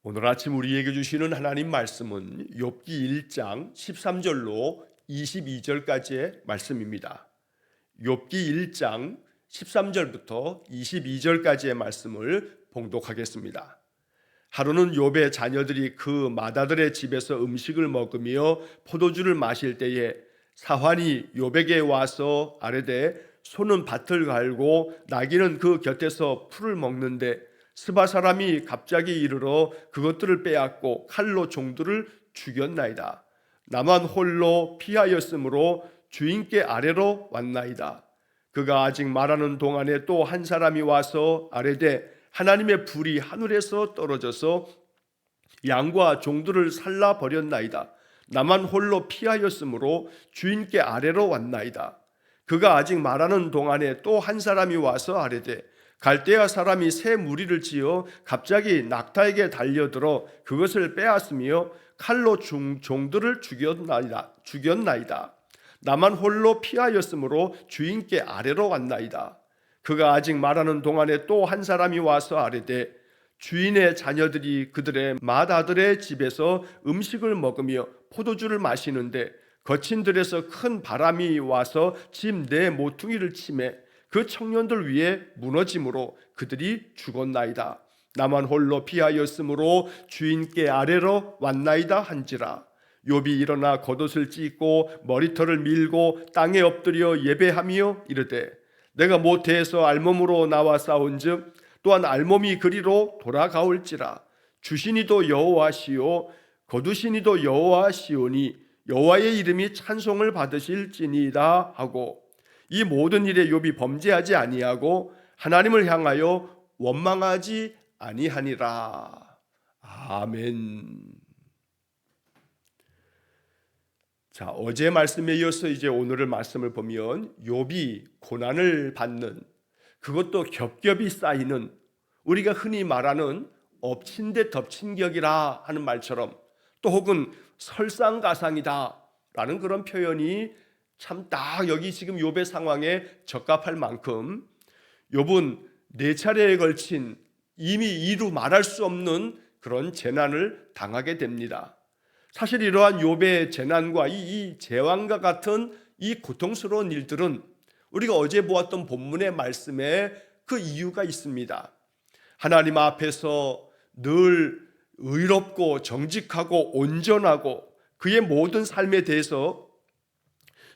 오늘 아침 우리에게 주시는 하나님 말씀은 욥기 1장 13절로 22절까지의 말씀입니다. 욥기 1장 13절부터 22절까지의 말씀을 봉독하겠습니다. 하루는 욥의 자녀들이 그 맏아들의 집에서 음식을 먹으며 포도주를 마실 때에 사환이 욥에게 와서 아뢰되 소는 밭을 갈고 나귀는 그 곁에서 풀을 먹는데 스바 사람이 갑자기 이르러 그것들을 빼앗고 칼로 종들을 죽였나이다. 나만 홀로 피하였으므로 주인께 아래로 왔나이다. 그가 아직 말하는 동안에 또 한 사람이 와서 아뢰되 하나님의 불이 하늘에서 떨어져서 양과 종들을 살라 버렸나이다. 나만 홀로 피하였으므로 주인께 아래로 왔나이다. 그가 아직 말하는 동안에 또 한 사람이 와서 아뢰되 갈대아 사람이 새 무리를 지어 갑자기 낙타에게 달려들어 그것을 빼앗으며 칼로 종들을 죽였나이다. 나만 맏홀로 피하였으므로 주인께 아래로 왔나이다. 그가 아직 말하는 동안에 또 한 사람이 와서 아뢰되 주인의 자녀들이 그들의 맏아들의 집에서 음식을 먹으며 포도주를 마시는데 거친 들에서 큰 바람이 와서 집 내 모퉁이를 치매 그 청년들 위에 무너짐으로 그들이 죽었나이다. 나만 홀로 피하였으므로 주인께 아래로 왔나이다 한지라. 욥이 일어나 겉옷을 찢고 머리털을 밀고 땅에 엎드려 예배하며 이르되 내가 모태에서 알몸으로 나와 싸운즉 또한 알몸이 그리로 돌아가올지라. 주시니도 여호와시요 거두시니도 여호와시오니 여호와의 이름이 찬송을 받으실지니이다 하고 이 모든 일에 욥이 범죄하지 아니하고 하나님을 향하여 원망하지 아니하니라. 아멘. 자, 어제 말씀에 이어서 이제 오늘의 말씀을 보면 욥이 고난을 받는, 그것도 겹겹이 쌓이는, 우리가 흔히 말하는 엎친 데 덮친 격이라 하는 말처럼, 또 혹은 설상가상이다 라는 그런 표현이 참 딱 여기 지금 욥의 상황에 적합할 만큼 욥은 4차례에 걸친 이미 이루 말할 수 없는 그런 재난을 당하게 됩니다. 사실 이러한 욥의 재난과 이 재앙과 같은 이 고통스러운 일들은 우리가 어제 보았던 본문의 말씀에 그 이유가 있습니다. 하나님 앞에서 늘 의롭고 정직하고 온전하고 그의 모든 삶에 대해서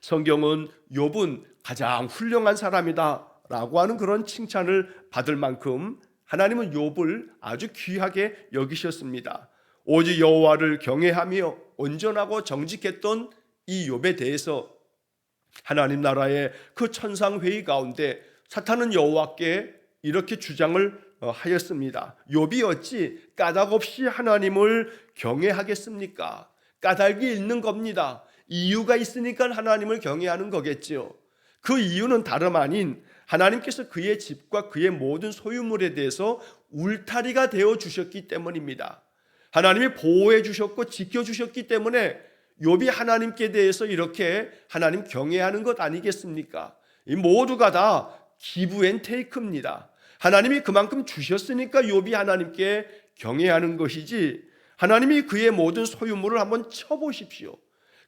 성경은 욥은 가장 훌륭한 사람이다 라고 하는 그런 칭찬을 받을 만큼 하나님은 욥을 아주 귀하게 여기셨습니다. 오직 여호와를 경외하며 온전하고 정직했던 이 욥에 대해서 하나님 나라의 그 천상회의 가운데 사탄은 여호와께 이렇게 주장을 하였습니다. 욥이 어찌 까닭없이 하나님을 경외하겠습니까? 까닭이 있는 겁니다. 이유가 있으니까 하나님을 경외하는 거겠지요. 그 이유는 다름 아닌 하나님께서 그의 집과 그의 모든 소유물에 대해서 울타리가 되어 주셨기 때문입니다. 하나님이 보호해 주셨고 지켜 주셨기 때문에 욥이 하나님께 대해서 이렇게 하나님 경외하는 것 아니겠습니까? 이 모두가 다 기브 앤 테이크입니다. 하나님이 그만큼 주셨으니까 욥이 하나님께 경외하는 것이지, 하나님이 그의 모든 소유물을 한번 쳐보십시오.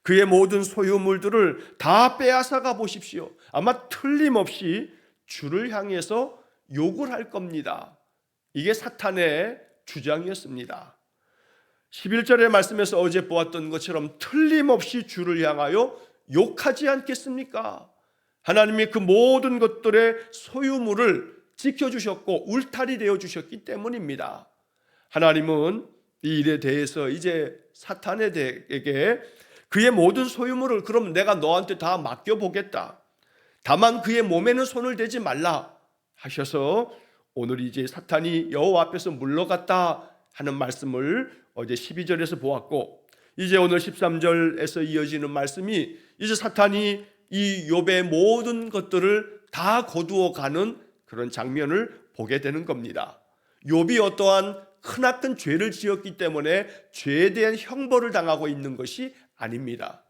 그의 모든 소유물들을 다 빼앗아가 보십시오. 아마 틀림없이 주를 향해서 욕을 할 겁니다. 이게 사탄의 주장이었습니다. 11절의 말씀에서 어제 보았던 것처럼 틀림없이 주를 향하여 욕하지 않겠습니까? 하나님이 그 모든 것들의 소유물을 지켜주셨고 울타리 되어주셨기 때문입니다. 하나님은 이 일에 대해서 이제 사탄에게 그의 모든 소유물을 그럼 내가 너한테 다 맡겨보겠다. 다만 그의 몸에는 손을 대지 말라 하셔서 오늘 이제 사탄이 여호와 앞에서 물러갔다 하는 말씀을 어제 12절에서 보았고, 이제 오늘 13절에서 이어지는 말씀이 이제 사탄이 이 욥의 모든 것들을 다 거두어 가는 그런 장면을 보게 되는 겁니다. 욥이 어떠한 크나큰 죄를 지었기 때문에 죄에 대한 형벌을 당하고 있는 것이 아닙니다.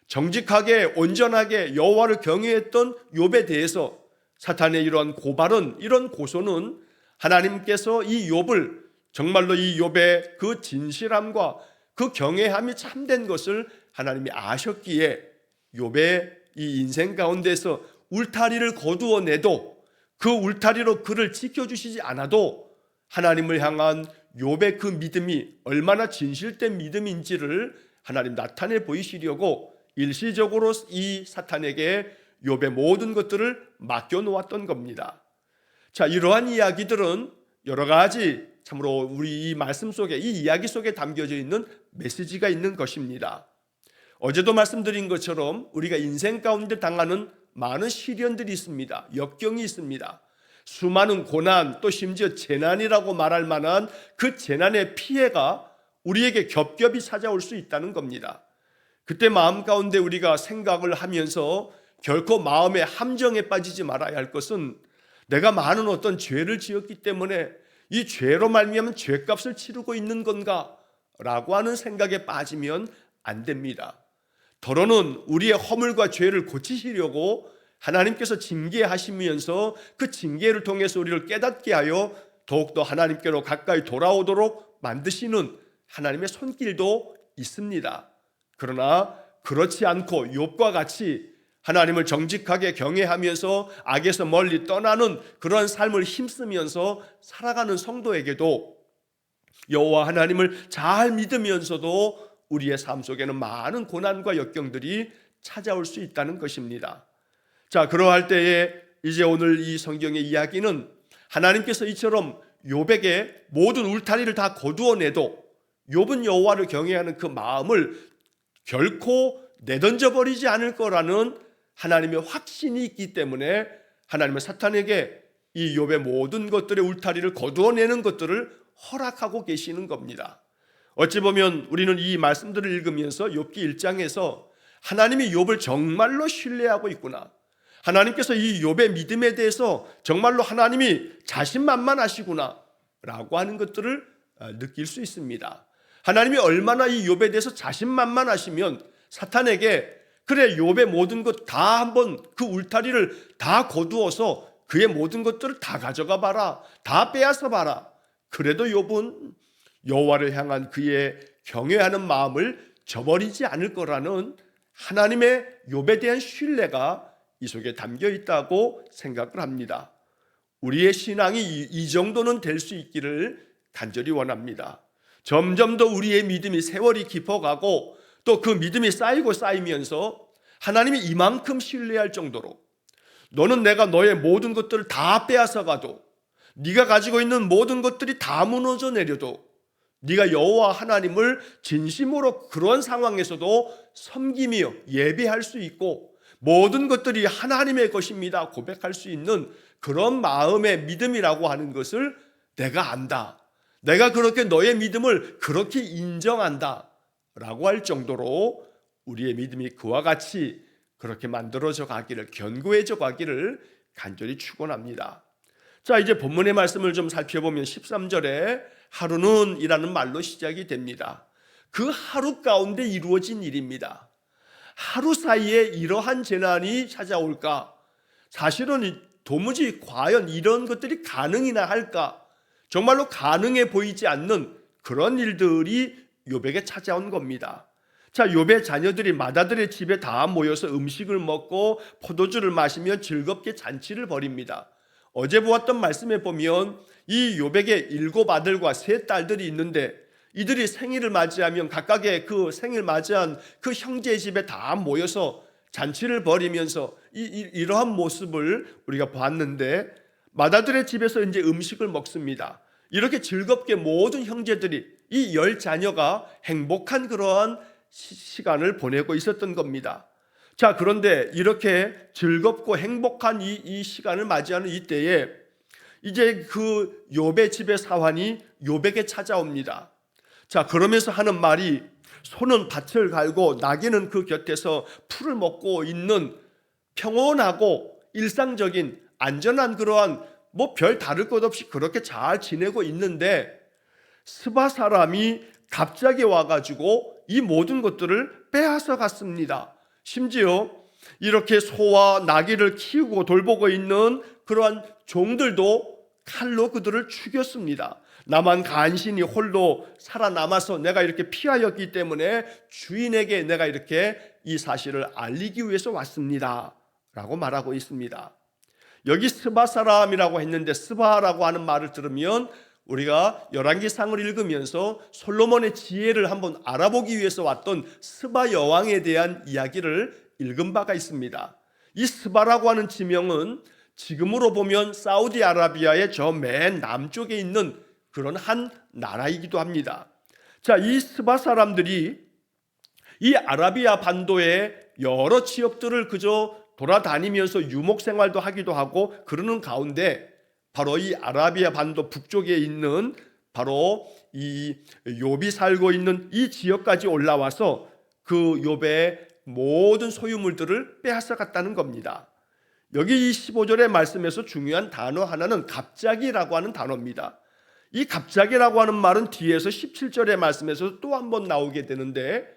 정직하게 온전하게 여호와를 경외했던 욥에 대해서 사탄의 이런 고발은, 이런 고소는 하나님께서 이 욥을 정말로 이 욥의 그 진실함과 그 경외함이 참된 것을 하나님이 아셨기에 욥의 이 인생 가운데서 울타리를 거두어내도 그 울타리로 그를 지켜주시지 않아도 하나님을 향한 욥의 그 믿음이 얼마나 진실된 믿음인지를 하나님 나타내 보이시려고 일시적으로 이 사탄에게 욥의 모든 것들을 맡겨놓았던 겁니다. 자, 이러한 이야기들은 여러 가지 참으로 우리 이 말씀 속에, 이 이야기 속에 담겨져 있는 메시지가 있는 것입니다. 어제도 말씀드린 것처럼 우리가 인생 가운데 당하는 많은 시련들이 있습니다. 역경이 있습니다. 수많은 고난, 또 심지어 재난이라고 말할 만한 그 재난의 피해가 우리에게 겹겹이 찾아올 수 있다는 겁니다. 그때 마음 가운데 우리가 생각을 하면서 결코 마음의 함정에 빠지지 말아야 할 것은 내가 많은 어떤 죄를 지었기 때문에 이 죄로 말미암은 죄값을 치르고 있는 건가? 라고 하는 생각에 빠지면 안 됩니다. 더러는 우리의 허물과 죄를 고치시려고 하나님께서 징계하시면서 그 징계를 통해서 우리를 깨닫게 하여 더욱더 하나님께로 가까이 돌아오도록 만드시는 하나님의 손길도 있습니다. 그러나 그렇지 않고 욥과 같이 하나님을 정직하게 경외하면서 악에서 멀리 떠나는 그런 삶을 힘쓰면서 살아가는 성도에게도 여호와 하나님을 잘 믿으면서도 우리의 삶 속에는 많은 고난과 역경들이 찾아올 수 있다는 것입니다. 자, 그러할 때에 이제 오늘 이 성경의 이야기는 하나님께서 이처럼 욥에게 모든 울타리를 다 거두어내도 욥은 여호와를 경외하는 그 마음을 결코 내던져 버리지 않을 거라는 하나님의 확신이 있기 때문에 하나님은 사탄에게 이 욥의 모든 것들의 울타리를 거두어내는 것들을 허락하고 계시는 겁니다. 어찌 보면 우리는 이 말씀들을 읽으면서 욥기 1장에서 하나님이 욥을 정말로 신뢰하고 있구나, 하나님께서 이 욥의 믿음에 대해서 정말로 하나님이 자신만만하시구나 라고 하는 것들을 느낄 수 있습니다. 하나님이 얼마나 이 욥에 대해서 자신만만하시면 사탄에게 그래, 욥의 모든 것 다 한번 그 울타리를 다 거두어서 그의 모든 것들을 다 가져가 봐라, 다 빼앗아 봐라. 그래도 욥은 여호와를 향한 그의 경외하는 마음을 저버리지 않을 거라는 하나님의 욥에 대한 신뢰가 이 속에 담겨 있다고 생각을 합니다. 우리의 신앙이 이 정도는 될 수 있기를 간절히 원합니다. 점점 더 우리의 믿음이 세월이 깊어가고 또 그 믿음이 쌓이고 쌓이면서 하나님이 이만큼 신뢰할 정도로 너는 내가 너의 모든 것들을 다 빼앗아 가도, 네가 가지고 있는 모든 것들이 다 무너져 내려도 네가 여호와 하나님을 진심으로 그런 상황에서도 섬기며 예배할 수 있고 모든 것들이 하나님의 것입니다 고백할 수 있는 그런 마음의 믿음이라고 하는 것을 내가 안다, 내가 그렇게 너의 믿음을 그렇게 인정한다 라고 할 정도로 우리의 믿음이 그와 같이 그렇게 만들어져 가기를, 견고해져 가기를 간절히 축원합니다. 자, 이제 본문의 말씀을 좀 살펴보면 13절에 하루는 이라는 말로 시작이 됩니다. 그 하루 가운데 이루어진 일입니다. 하루 사이에 이러한 재난이 찾아올까? 사실은 도무지 과연 이런 것들이 가능이나 할까? 정말로 가능해 보이지 않는 그런 일들이 욥에게 찾아온 겁니다. 자, 욥의 자녀들이 맏아들의 집에 다 모여서 음식을 먹고 포도주를 마시며 즐겁게 잔치를 벌입니다. 어제 보았던 말씀에 보면 이 욥에게 7 아들과 3 딸들이 있는데 이들이 생일을 맞이하면 각각의 그 생일 맞이한 그 형제의 집에 다 모여서 잔치를 벌이면서 이러한 모습을 우리가 봤는데, 맏아들의 집에서 이제 음식을 먹습니다. 이렇게 즐겁게 모든 형제들이, 이 10 자녀가 행복한 그러한 시간을 보내고 있었던 겁니다. 자, 그런데 이렇게 즐겁고 행복한 이 시간을 맞이하는 이때에 이제 그 욥의 집의 사환이 욥에게 찾아옵니다. 자, 그러면서 하는 말이, 소는 밭을 갈고 나귀는 그 곁에서 풀을 먹고 있는 평온하고 일상적인 안전한 그러한 별 다를 것 없이 그렇게 잘 지내고 있는데 스바 사람이 갑자기 와가지고 이 모든 것들을 빼앗아 갔습니다. 심지어 이렇게 소와 나귀를 키우고 돌보고 있는 그러한 종들도 칼로 그들을 죽였습니다. 나만 간신히 홀로 살아남아서 내가 이렇게 피하였기 때문에 주인에게 내가 이렇게 이 사실을 알리기 위해서 왔습니다 라고 말하고 있습니다. 여기 스바 사람이라고 했는데 스바라고 하는 말을 들으면 우리가 열왕기상을 읽으면서 솔로몬의 지혜를 한번 알아보기 위해서 왔던 스바 여왕에 대한 이야기를 읽은 바가 있습니다. 이 스바라고 하는 지명은 지금으로 보면 사우디아라비아의 저 맨 남쪽에 있는 그런 한 나라이기도 합니다. 자, 이 스바 사람들이 이 아라비아 반도의 여러 지역들을 그저 돌아다니면서 유목 생활도 하기도 하고 그러는 가운데 바로 이 아라비아 반도 북쪽에 있는 바로 이 욥이 살고 있는 이 지역까지 올라와서 그 욥의 모든 소유물들을 빼앗아 갔다는 겁니다. 여기 이 15절의 말씀에서 중요한 단어 하나는 갑자기라고 하는 단어입니다. 이 갑자기라고 하는 말은 뒤에서 17절의 말씀에서 또 한 번 나오게 되는데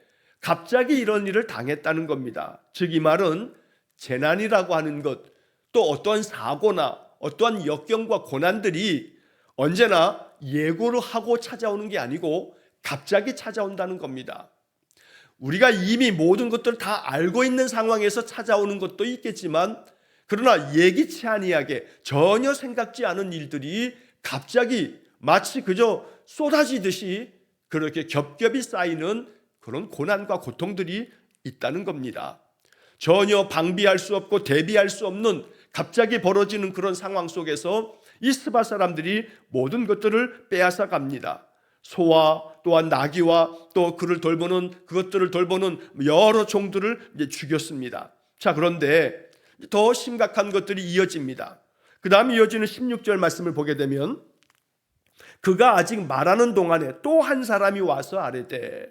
갑자기 이런 일을 당했다는 겁니다. 즉 이 말은 재난이라고 하는 것, 또 어떠한 사고나 어떠한 역경과 고난들이 언제나 예고를 하고 찾아오는 게 아니고 갑자기 찾아온다는 겁니다. 우리가 이미 모든 것들을 다 알고 있는 상황에서 찾아오는 것도 있겠지만 그러나 예기치 아니하게 전혀 생각지 않은 일들이 갑자기 마치 그저 쏟아지듯이 그렇게 겹겹이 쌓이는 그런 고난과 고통들이 있다는 겁니다. 전혀 방비할 수 없고 대비할 수 없는 갑자기 벌어지는 그런 상황 속에서 이 스바 사람들이 모든 것들을 빼앗아 갑니다. 소와 또한 나귀와 또 그를 돌보는 그것들을 돌보는 여러 종들을 이제 죽였습니다. 자, 그런데 더 심각한 것들이 이어집니다. 그 다음 이어지는 16절 말씀을 보게 되면 그가 아직 말하는 동안에 또 한 사람이 와서 아뢰되.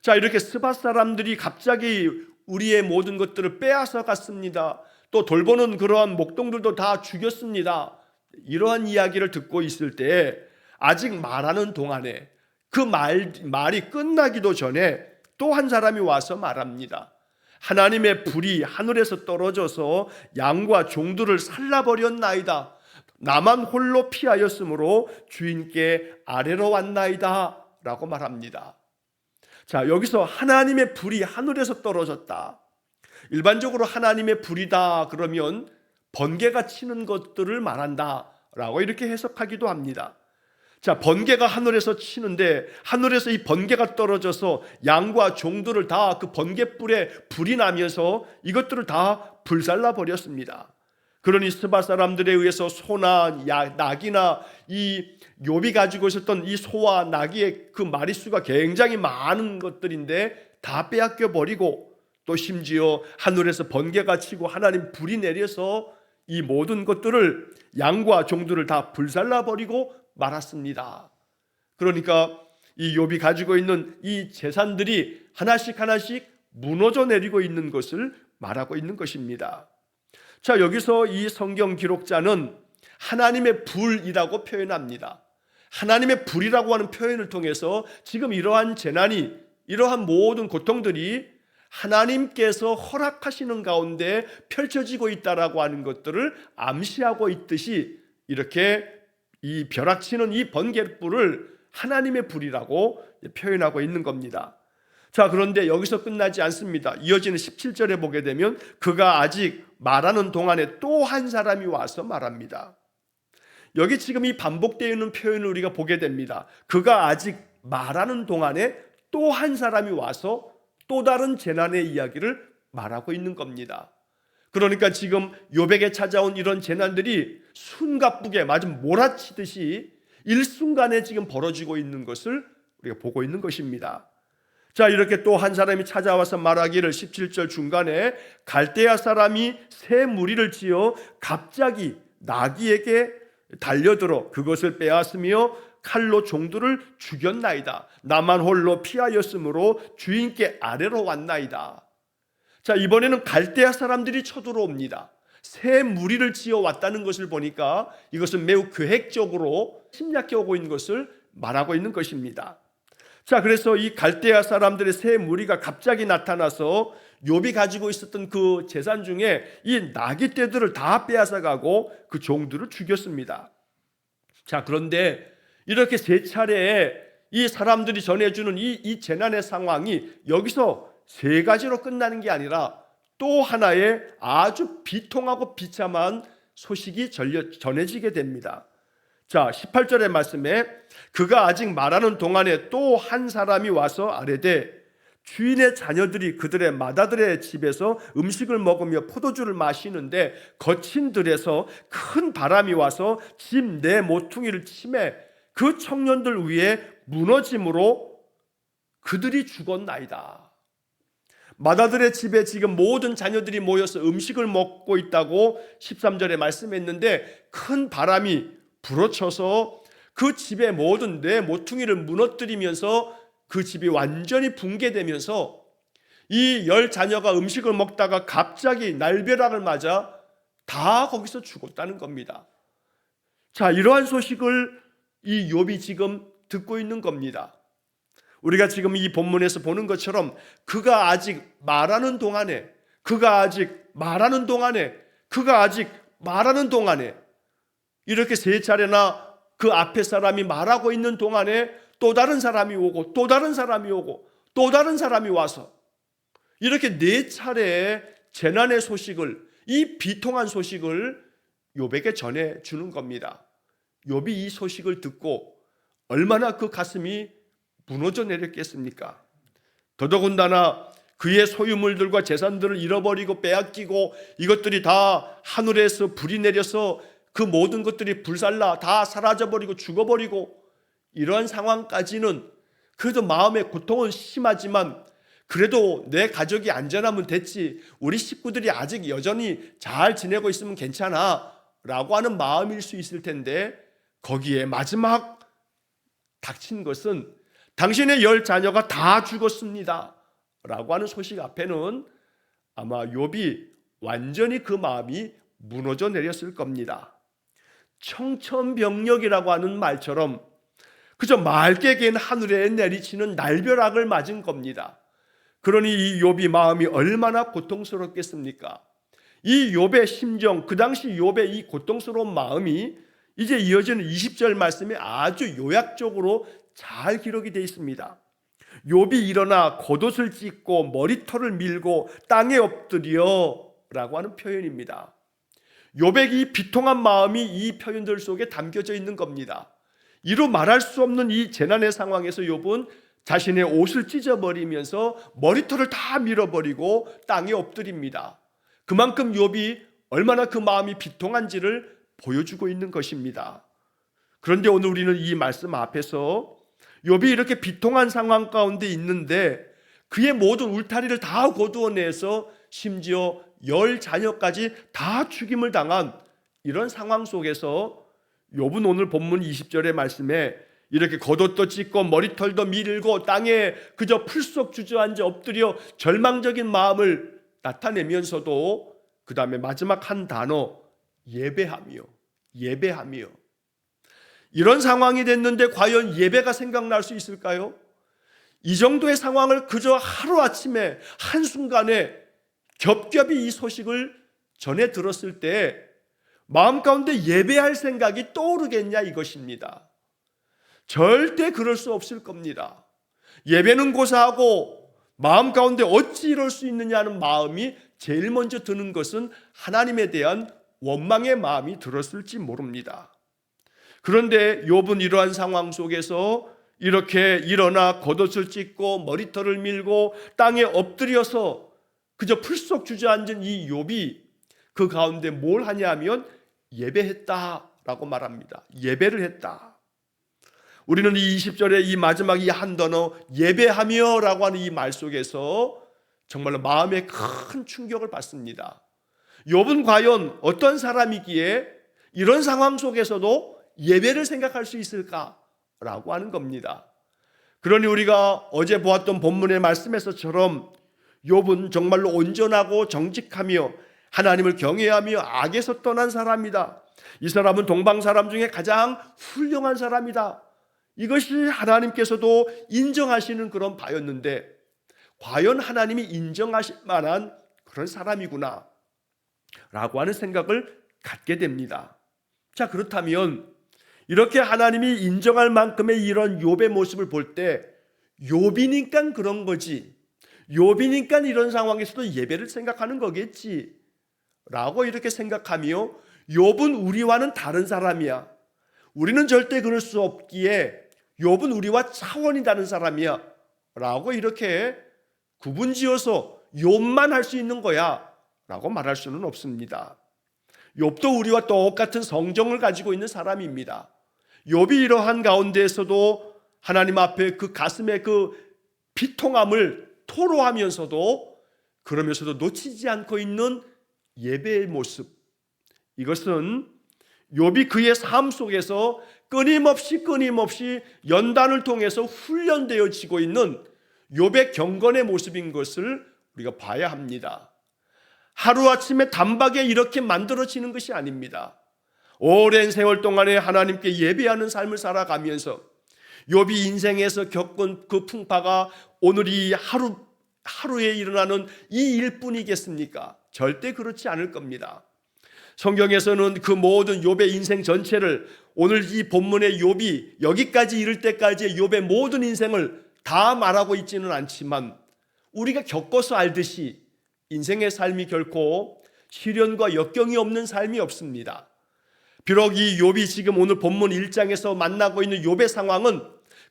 자, 이렇게 스바 사람들이 갑자기 우리의 모든 것들을 빼앗아 갔습니다. 또 돌보는 그러한 목동들도 다 죽였습니다. 이러한 이야기를 듣고 있을 때 아직 말하는 동안에 그 말이 끝나기도 전에 또 한 사람이 와서 말합니다. 하나님의 불이 하늘에서 떨어져서 양과 종들을 살라버렸나이다. 나만 홀로 피하였으므로 주인께 아뢰러 왔나이다 라고 말합니다. 자, 여기서 하나님의 불이 하늘에서 떨어졌다. 일반적으로 하나님의 불이다 그러면 번개가 치는 것들을 말한다 라고 이렇게 해석하기도 합니다. 자, 번개가 하늘에서 치는데 하늘에서 이 번개가 떨어져서 양과 종들을 다 그 번개불에 불이 나면서 이것들을 다 불살라 버렸습니다. 그러니 스바 사람들에 의해서 소나 낙이나 이 욥이 가지고 있었던 이 소와 낙이의 그 마리수가 굉장히 많은 것들인데 다 빼앗겨 버리고 또 심지어 하늘에서 번개가 치고 하나님 불이 내려서 이 모든 것들을 양과 종들을 다 불살라 버리고 말았습니다. 그러니까 이 욥이 가지고 있는 이 재산들이 하나씩 하나씩 무너져 내리고 있는 것을 말하고 있는 것입니다. 자, 여기서 이 성경 기록자는 하나님의 불이라고 표현합니다. 하나님의 불이라고 하는 표현을 통해서 지금 이러한 재난이, 이러한 모든 고통들이 하나님께서 허락하시는 가운데 펼쳐지고 있다라고 하는 것들을 암시하고 있듯이 이렇게 이 벼락치는 이 번갯불을 하나님의 불이라고 표현하고 있는 겁니다. 자, 그런데 여기서 끝나지 않습니다. 이어지는 17절에 보게 되면 그가 아직 말하는 동안에 또 한 사람이 와서 말합니다. 여기 지금 이 반복되어 있는 표현을 우리가 보게 됩니다. 그가 아직 말하는 동안에 또 한 사람이 와서 또 다른 재난의 이야기를 말하고 있는 겁니다. 그러니까 지금 욥에게 찾아온 이런 재난들이 숨가쁘게 마치 몰아치듯이 일순간에 지금 벌어지고 있는 것을 우리가 보고 있는 것입니다. 자, 이렇게 또 한 사람이 찾아와서 말하기를 17절 중간에 갈대아 사람이 새 무리를 지어 갑자기 나귀에게 달려들어 그것을 빼앗으며 칼로 종들을 죽였나이다. 나만 홀로 피하였으므로 주인께 아뢰러 왔나이다. 자, 이번에는 갈대아 사람들이 쳐들어옵니다. 새 무리를 지어 왔다는 것을 보니까 이것은 매우 계획적으로 침략해 오고 있는 것을 말하고 있는 것입니다. 자, 그래서 이 갈대아 사람들의 새 무리가 갑자기 나타나서 욥이 가지고 있었던 그 재산 중에 이 나귀떼들을 다 빼앗아가고 그 종들을 죽였습니다. 자, 그런데 이렇게 세 차례 이 사람들이 전해주는 이 재난의 상황이 여기서 세 가지로 끝나는 게 아니라 또 하나의 아주 비통하고 비참한 소식이 전해지게 됩니다. 자, 18절의 말씀에 그가 아직 말하는 동안에 또 한 사람이 와서 아뢰되 주인의 자녀들이 그들의 맏아들의 집에서 음식을 먹으며 포도주를 마시는데 거친 들에서 큰 바람이 와서 집 내 모퉁이를 치매 그 청년들 위에 무너짐으로 그들이 죽었나이다. 맏아들의 집에 지금 모든 자녀들이 모여서 음식을 먹고 있다고 13절에 말씀했는데 큰 바람이 불어쳐서 그 집의 모든 내 모퉁이를 무너뜨리면서 그 집이 완전히 붕괴되면서 이 10자녀가 음식을 먹다가 갑자기 날벼락을 맞아 다 거기서 죽었다는 겁니다. 자, 이러한 소식을 이 욥이 지금 듣고 있는 겁니다. 우리가 지금 이 본문에서 보는 것처럼 그가 아직 말하는 동안에 이렇게 세 차례나 그 앞에 사람이 말하고 있는 동안에 또 다른 사람이 오고 또 다른 사람이 오고 또 다른 사람이 와서 이렇게 네 차례의 재난의 소식을, 이 비통한 소식을 욥에게 전해주는 겁니다. 욥이 이 소식을 듣고 얼마나 그 가슴이 무너져 내렸겠습니까? 더더군다나 그의 소유물들과 재산들을 잃어버리고 빼앗기고 이것들이 다 하늘에서 불이 내려서 그 모든 것들이 불살라 다 사라져버리고 죽어버리고 이러한 상황까지는 그래도 마음의 고통은 심하지만 그래도 내 가족이 안전하면 됐지, 우리 식구들이 아직 여전히 잘 지내고 있으면 괜찮아 라고 하는 마음일 수 있을 텐데 거기에 마지막 닥친 것은 당신의 10자녀가 다 죽었습니다 라고 하는 소식 앞에는 아마 욥이 완전히 그 마음이 무너져 내렸을 겁니다. 청천벽력이라고 하는 말처럼 그저 맑게 갠 하늘에 내리치는 날벼락을 맞은 겁니다. 그러니 이 욥이 마음이 얼마나 고통스럽겠습니까? 이 욥의 심정, 그 당시 욥의 이 고통스러운 마음이 이제 이어지는 20절 말씀에 아주 요약적으로 잘 기록이 되어 있습니다. 욥이 일어나 겉옷을 찢고 머리털을 밀고 땅에 엎드려 라고 하는 표현입니다. 욥의 이 비통한 마음이 이 표현들 속에 담겨져 있는 겁니다. 이루 말할 수 없는 이 재난의 상황에서 욥은 자신의 옷을 찢어버리면서 머리털을 다 밀어버리고 땅에 엎드립니다. 그만큼 욥이 얼마나 그 마음이 비통한지를 보여주고 있는 것입니다. 그런데 오늘 우리는 이 말씀 앞에서 욥이 이렇게 비통한 상황 가운데 있는데 그의 모든 울타리를 다 거두어내서 심지어 10자녀까지 다 죽임을 당한 이런 상황 속에서 욥은 오늘 본문 20절의 말씀에 이렇게 겉옷도 찢고 머리털도 밀고 땅에 그저 풀썩 주저앉아 엎드려 절망적인 마음을 나타내면서도 그 다음에 마지막 한 단어 예배하며 이런 상황이 됐는데 과연 예배가 생각날 수 있을까요? 이 정도의 상황을 그저 하루아침에 한순간에 겹겹이 이 소식을 전해 들었을 때 마음 가운데 예배할 생각이 떠오르겠냐 이것입니다. 절대 그럴 수 없을 겁니다. 예배는 고사하고 마음 가운데 어찌 이럴 수 있느냐는 마음이 제일 먼저 드는 것은 하나님에 대한 원망의 마음이 들었을지 모릅니다. 그런데 욥은 이러한 상황 속에서 이렇게 일어나 겉옷을 찢고 머리털을 밀고 땅에 엎드려서 그저 풀썩 주저앉은 이 욥이 그 가운데 뭘 하냐면 예배했다라고 말합니다. 예배를 했다. 우리는 이 20절의 이 마지막 이 한 단어 예배하며 라고 하는 이 말 속에서 정말로 마음에 큰 충격을 받습니다. 욥은 과연 어떤 사람이기에 이런 상황 속에서도 예배를 생각할 수 있을까라고 하는 겁니다. 그러니 우리가 어제 보았던 본문의 말씀에서처럼 욥은 정말로 온전하고 정직하며 하나님을 경외하며 악에서 떠난 사람이다. 이 사람은 동방 사람 중에 가장 훌륭한 사람이다. 이것이 하나님께서도 인정하시는 그런 바였는데 과연 하나님이 인정하실 만한 그런 사람이구나 라고 하는 생각을 갖게 됩니다. 자, 그렇다면 이렇게 하나님이 인정할 만큼의 이런 욥의 모습을 볼 때 욥이니까 그런 거지, 욥이니까 이런 상황에서도 예배를 생각하는 거겠지 라고 이렇게 생각하며 욥은 우리와는 다른 사람이야, 우리는 절대 그럴 수 없기에 욥은 우리와 차원이 다른 사람이야 라고 이렇게 구분지어서 욥만 할 수 있는 거야 라고 말할 수는 없습니다. 욥도 우리와 똑같은 성정을 가지고 있는 사람입니다. 욥이 이러한 가운데에서도 하나님 앞에 그 가슴의 그 비통함을 토로하면서도 그러면서도 놓치지 않고 있는 예배의 모습, 이것은 욥이 그의 삶 속에서 끊임없이 연단을 통해서 훈련되어지고 있는 욥의 경건의 모습인 것을 우리가 봐야 합니다. 하루아침에 단박에 이렇게 만들어지는 것이 아닙니다. 오랜 세월 동안에 하나님께 예배하는 삶을 살아가면서 욥이 인생에서 겪은 그 풍파가 오늘 이 하루에 일어나는 이 일뿐이겠습니까? 절대 그렇지 않을 겁니다. 성경에서는 그 모든 욥의 인생 전체를, 오늘 이 본문의 욥이 여기까지 이를 때까지의 욥의 모든 인생을 다 말하고 있지는 않지만 우리가 겪어서 알듯이 인생의 삶이 결코 시련과 역경이 없는 삶이 없습니다. 비록 이 욥이 지금 오늘 본문 1장에서 만나고 있는 욥의 상황은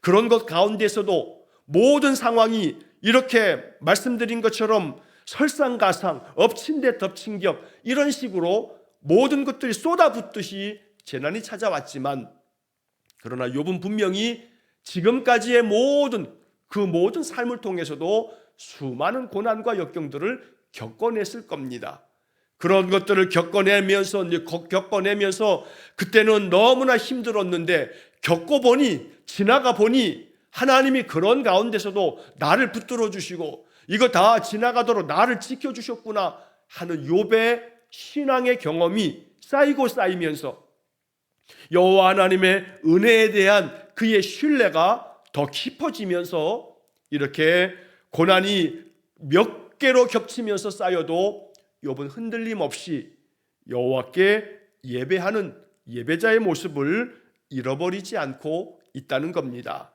그런 것 가운데서도 모든 상황이 이렇게 말씀드린 것처럼 설상가상, 엎친 데 덮친 격, 이런 식으로 모든 것들이 쏟아붓듯이 재난이 찾아왔지만, 그러나 욥은 분명히 지금까지의 그 모든 삶을 통해서도 수많은 고난과 역경들을 겪어냈을 겁니다. 그런 것들을 겪어내면서 그때는 너무나 힘들었는데 지나가 보니 하나님이 그런 가운데서도 나를 붙들어 주시고 이거 다 지나가도록 나를 지켜주셨구나 하는 욥의 신앙의 경험이 쌓이고 쌓이면서 여호와 하나님의 은혜에 대한 그의 신뢰가 더 깊어지면서 이렇게 고난이 몇 개로 겹치면서 쌓여도 욥은 흔들림 없이 여호와께 예배하는 예배자의 모습을 잃어버리지 않고 있다는 겁니다.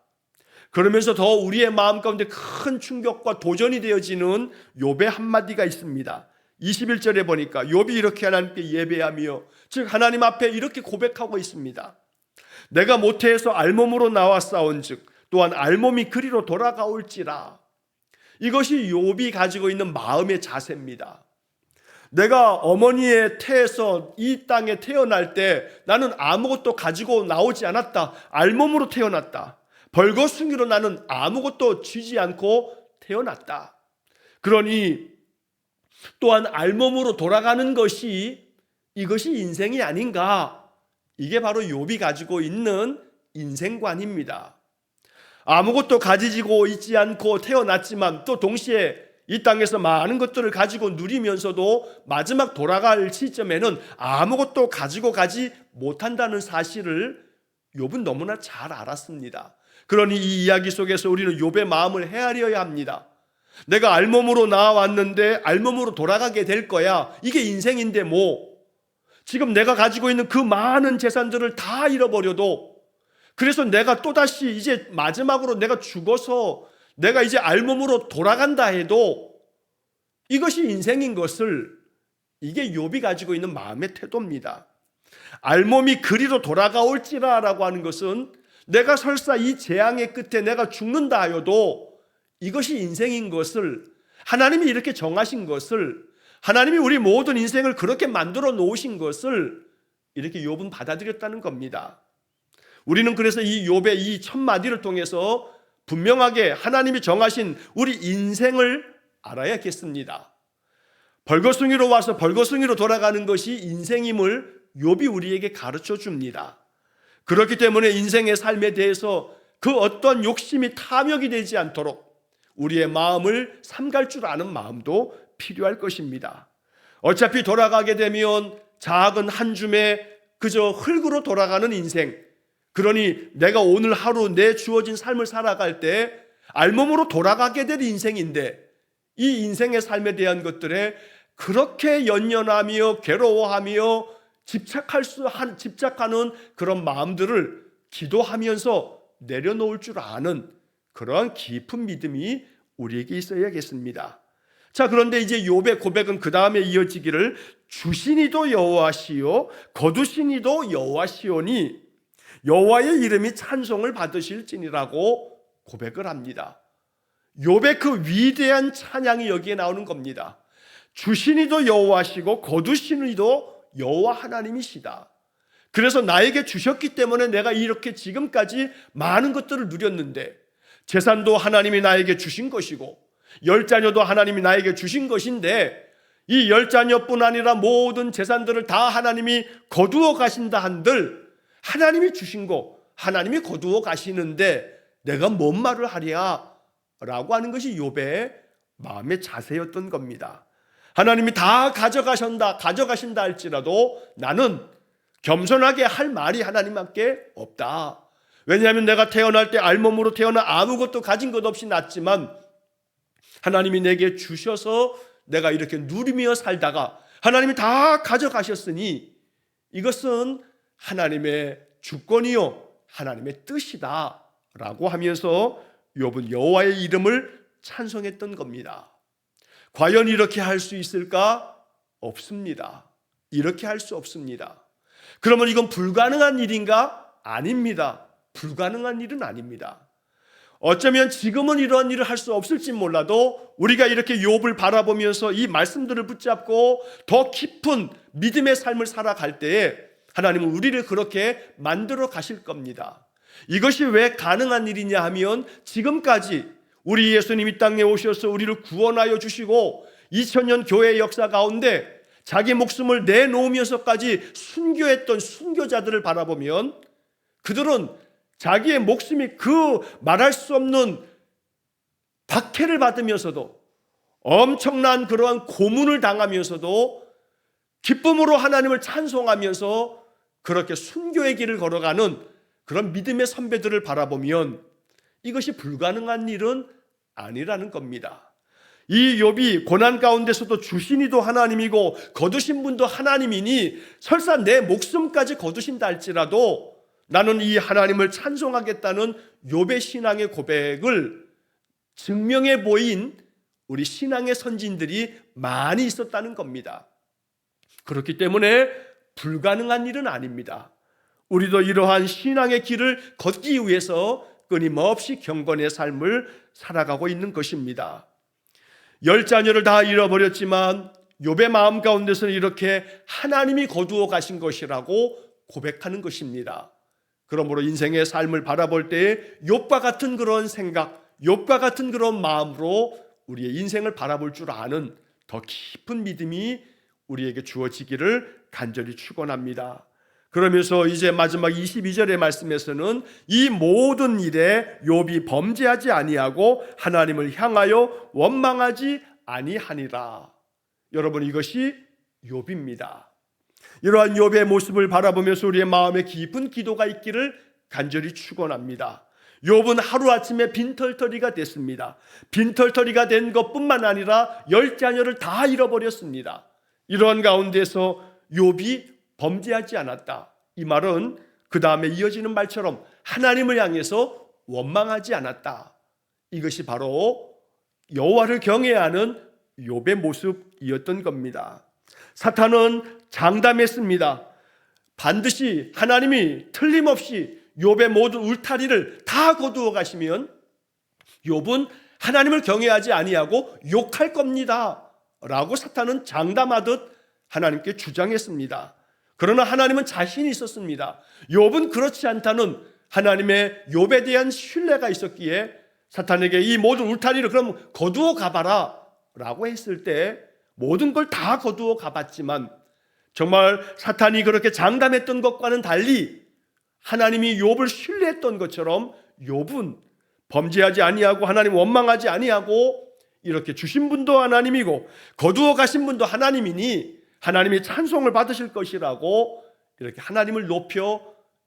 그러면서 더 우리의 마음 가운데 큰 충격과 도전이 되어지는 욥의 한마디가 있습니다. 21절에 보니까 욥이 이렇게 하나님께 예배하며, 즉 하나님 앞에 이렇게 고백하고 있습니다. 내가 모태에서 알몸으로 나와 싸운즉 또한 알몸이 그리로 돌아가올지라. 이것이 욥이 가지고 있는 마음의 자세입니다. 내가 어머니의 태에서 이 땅에 태어날 때 나는 아무것도 가지고 나오지 않았다. 알몸으로 태어났다. 벌거숭이로 나는 아무것도 쥐지 않고 태어났다. 그러니 또한 알몸으로 돌아가는 것이 이것이 인생이 아닌가? 이게 바로 욥이 가지고 있는 인생관입니다. 아무것도 가지고 있지 않고 태어났지만 또 동시에 이 땅에서 많은 것들을 가지고 누리면서도 마지막 돌아갈 시점에는 아무것도 가지고 가지 못한다는 사실을 욥은 너무나 잘 알았습니다. 그러니 이 이야기 속에서 우리는 욥의 마음을 헤아려야 합니다. 내가 알몸으로 나왔는데 알몸으로 돌아가게 될 거야. 이게 인생인데 지금 내가 가지고 있는 그 많은 재산들을 다 잃어버려도, 그래서 내가 또다시 이제 마지막으로 내가 죽어서 내가 이제 알몸으로 돌아간다 해도 이것이 인생인 것을, 이게 욥이 가지고 있는 마음의 태도입니다. 알몸이 그리로 돌아가올지라라고 하는 것은 내가 설사 이 재앙의 끝에 내가 죽는다 하여도 이것이 인생인 것을, 하나님이 이렇게 정하신 것을, 하나님이 우리 모든 인생을 그렇게 만들어 놓으신 것을 이렇게 욥은 받아들였다는 겁니다. 우리는 그래서 이 욥의 이 첫 마디를 통해서 분명하게 하나님이 정하신 우리 인생을 알아야겠습니다. 벌거숭이로 와서 벌거숭이로 돌아가는 것이 인생임을 욥이 우리에게 가르쳐 줍니다. 그렇기 때문에 인생의 삶에 대해서 그 어떤 욕심이 탐욕이 되지 않도록 우리의 마음을 삼갈 줄 아는 마음도 필요할 것입니다. 어차피 돌아가게 되면 작은 한 줌에 그저 흙으로 돌아가는 인생, 그러니 내가 오늘 하루 내 주어진 삶을 살아갈 때 알몸으로 돌아가게 될 인생인데, 이 인생의 삶에 대한 것들에 그렇게 연연하며 괴로워하며 집착하는 그런 마음들을 기도하면서 내려놓을 줄 아는 그러한 깊은 믿음이 우리에게 있어야겠습니다. 자, 그런데 이제 욥의 고백은 그 다음에 이어지기를 주시니도 여호와시요 거두시니도 여호와시오니 여호와의 이름이 찬송을 받으실지니라고 고백을 합니다. 욥의 그 위대한 찬양이 여기에 나오는 겁니다. 주시니도 여호와시고 거두시니도 여호와 하나님이시다. 그래서 나에게 주셨기 때문에 내가 이렇게 지금까지 많은 것들을 누렸는데, 재산도 하나님이 나에게 주신 것이고 10자녀도 하나님이 나에게 주신 것인데, 이 10자녀뿐 아니라 모든 재산들을 다 하나님이 거두어 가신다 한들 하나님이 주신 거 하나님이 거두어 가시는데 내가 뭔 말을 하랴 라고 하는 것이 욥의 마음의 자세였던 겁니다. 하나님이 다 가져가신다 할지라도 나는 겸손하게 할 말이 하나님밖에 없다. 왜냐하면 내가 태어날 때 알몸으로 태어나 아무것도 가진 것 없이 났지만 하나님이 내게 주셔서 내가 이렇게 누리며 살다가 하나님이 다 가져가셨으니 이것은 하나님의 주권이요 하나님의 뜻이다 라고 하면서 욥은 여호와의 이름을 찬송했던 겁니다. 과연 이렇게 할 수 있을까? 없습니다. 이렇게 할 수 없습니다. 그러면 이건 불가능한 일인가? 아닙니다. 불가능한 일은 아닙니다. 어쩌면 지금은 이러한 일을 할 수 없을지 몰라도 우리가 이렇게 욥을 바라보면서 이 말씀들을 붙잡고 더 깊은 믿음의 삶을 살아갈 때에 하나님은 우리를 그렇게 만들어 가실 겁니다. 이것이 왜 가능한 일이냐 하면 지금까지 우리 예수님 이 땅에 오셔서 우리를 구원하여 주시고 2000년 교회의 역사 가운데 자기 목숨을 내놓으면서까지 순교했던 순교자들을 바라보면 그들은 자기의 목숨이 그 말할 수 없는 박해를 받으면서도 엄청난 그러한 고문을 당하면서도 기쁨으로 하나님을 찬송하면서 그렇게 순교의 길을 걸어가는 그런 믿음의 선배들을 바라보면 이것이 불가능한 일은 아니라는 겁니다. 이 욥이 고난 가운데서도 주시니도 하나님이고 거두신 분도 하나님이니 설사 내 목숨까지 거두신다 할지라도 나는 이 하나님을 찬송하겠다는 욥의 신앙의 고백을 증명해 보인 우리 신앙의 선진들이 많이 있었다는 겁니다. 그렇기 때문에 불가능한 일은 아닙니다. 우리도 이러한 신앙의 길을 걷기 위해서 끊임없이 경건의 삶을 살아가고 있는 것입니다. 10자녀를 다 잃어버렸지만 욥의 마음 가운데서는 이렇게 하나님이 거두어 가신 것이라고 고백하는 것입니다. 그러므로 인생의 삶을 바라볼 때에 욥과 같은 그런 생각, 욥과 같은 그런 마음으로 우리의 인생을 바라볼 줄 아는 더 깊은 믿음이 우리에게 주어지기를 간절히 축원합니다. 그러면서 이제 마지막 22절의 말씀에서는 이 모든 일에 욥이 범죄하지 아니하고 하나님을 향하여 원망하지 아니하니라. 여러분, 이것이 욥입니다. 이러한 욥의 모습을 바라보면서 우리의 마음에 깊은 기도가 있기를 간절히 축원합니다. 욥은 하루아침에 빈털터리가 됐습니다. 빈털터리가 된 것뿐만 아니라 10자녀를 다 잃어버렸습니다. 이러한 가운데서 욥이 범죄하지 않았다. 이 말은 그 다음에 이어지는 말처럼 하나님을 향해서 원망하지 않았다. 이것이 바로 여호와를 경외해야 하는 욥의 모습이었던 겁니다. 사탄은 장담했습니다. 반드시 하나님이 틀림없이 욥의 모든 울타리를 다 거두어 가시면 욥은 하나님을 경외하지 아니하고 욕할 겁니다 라고 사탄은 장담하듯 하나님께 주장했습니다. 그러나 하나님은 자신이 있었습니다. 욥은 그렇지 않다는 하나님의 욥에 대한 신뢰가 있었기에 사탄에게 이 모든 울타리를 그럼 거두어 가봐라 라고 했을 때 모든 걸 다 거두어 가봤지만 정말 사탄이 그렇게 장담했던 것과는 달리 하나님이 욥을 신뢰했던 것처럼 욥은 범죄하지 아니하고 하나님 원망하지 아니하고 이렇게 주신 분도 하나님이고 거두어 가신 분도 하나님이니 하나님이 찬송을 받으실 것이라고 이렇게 하나님을 높여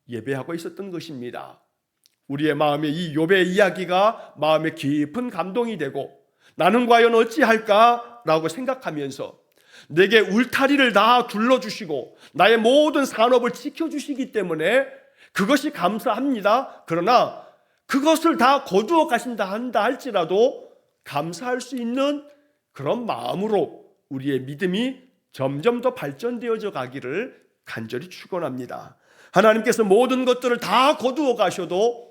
예배하고 있었던 것입니다. 우리의 마음에 이 욥의 이야기가 마음에 깊은 감동이 되고 나는 과연 어찌할까? 라고 생각하면서 내게 울타리를 다 둘러주시고 나의 모든 산업을 지켜주시기 때문에 그것이 감사합니다. 그러나 그것을 다 거두어 가신다 한다 할지라도 감사할 수 있는 그런 마음으로 우리의 믿음이 점점 더 발전되어져 가기를 간절히 축원합니다. 하나님께서 모든 것들을 다 거두어 가셔도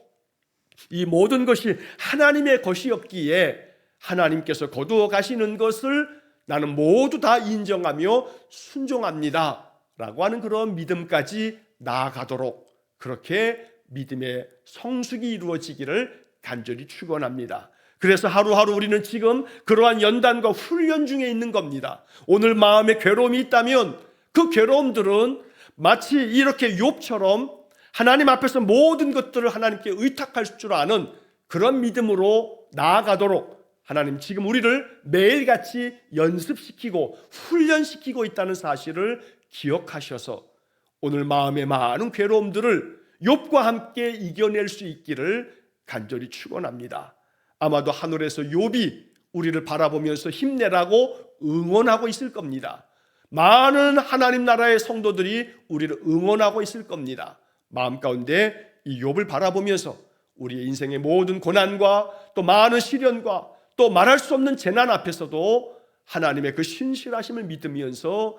이 모든 것이 하나님의 것이었기에 하나님께서 거두어 가시는 것을 나는 모두 다 인정하며 순종합니다 라고 하는 그런 믿음까지 나아가도록 그렇게 믿음의 성숙이 이루어지기를 간절히 축원합니다. 그래서 하루하루 우리는 지금 그러한 연단과 훈련 중에 있는 겁니다. 오늘 마음에 괴로움이 있다면 그 괴로움들은 마치 이렇게 욥처럼 하나님 앞에서 모든 것들을 하나님께 의탁할 줄 아는 그런 믿음으로 나아가도록 하나님 지금 우리를 매일같이 연습시키고 훈련시키고 있다는 사실을 기억하셔서 오늘 마음의 많은 괴로움들을 욥과 함께 이겨낼 수 있기를 간절히 축원합니다. 아마도 하늘에서 욥이 우리를 바라보면서 힘내라고 응원하고 있을 겁니다. 많은 하나님 나라의 성도들이 우리를 응원하고 있을 겁니다. 마음 가운데 이 욥을 바라보면서 우리의 인생의 모든 고난과 또 많은 시련과 또 말할 수 없는 재난 앞에서도 하나님의 그 신실하심을 믿으면서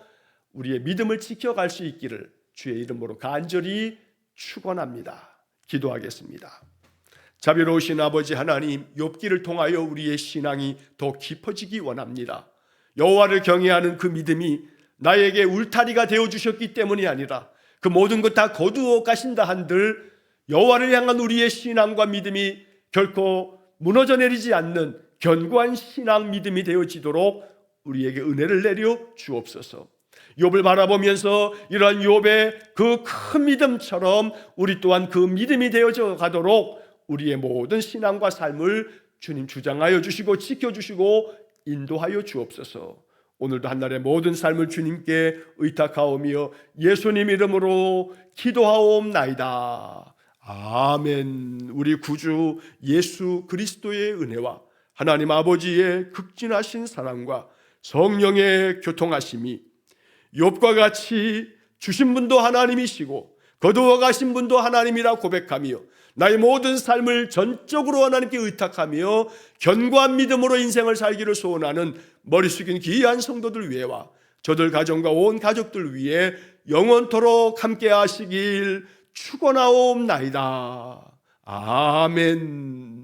우리의 믿음을 지켜갈 수 있기를 주의 이름으로 간절히 축원합니다. 기도하겠습니다. 자비로우신 아버지 하나님, 욥기를 통하여 우리의 신앙이 더 깊어지기 원합니다. 여호와를 경외하는 그 믿음이 나에게 울타리가 되어주셨기 때문이 아니라 그 모든 것 다 거두어 가신다 한들 여호와를 향한 우리의 신앙과 믿음이 결코 무너져 내리지 않는 견고한 신앙 믿음이 되어지도록 우리에게 은혜를 내려 주옵소서. 욥을 바라보면서 이러한 욥의 그 큰 믿음처럼 우리 또한 그 믿음이 되어져 가도록 우리의 모든 신앙과 삶을 주님 주장하여 주시고 지켜주시고 인도하여 주옵소서. 오늘도 한날의 모든 삶을 주님께 의탁하오며 예수님 이름으로 기도하옵나이다. 아멘. 우리 구주 예수 그리스도의 은혜와 하나님 아버지의 극진하신 사랑과 성령의 교통하심이 욥과 같이 주신 분도 하나님이시고 거두어 가신 분도 하나님이라 고백하며 나의 모든 삶을 전적으로 하나님께 의탁하며 견고한 믿음으로 인생을 살기를 소원하는 머리 숙인 귀한 성도들 위해와 저들 가정과 온 가족들 위해 영원토록 함께 하시길 축원하옵나이다. 아멘.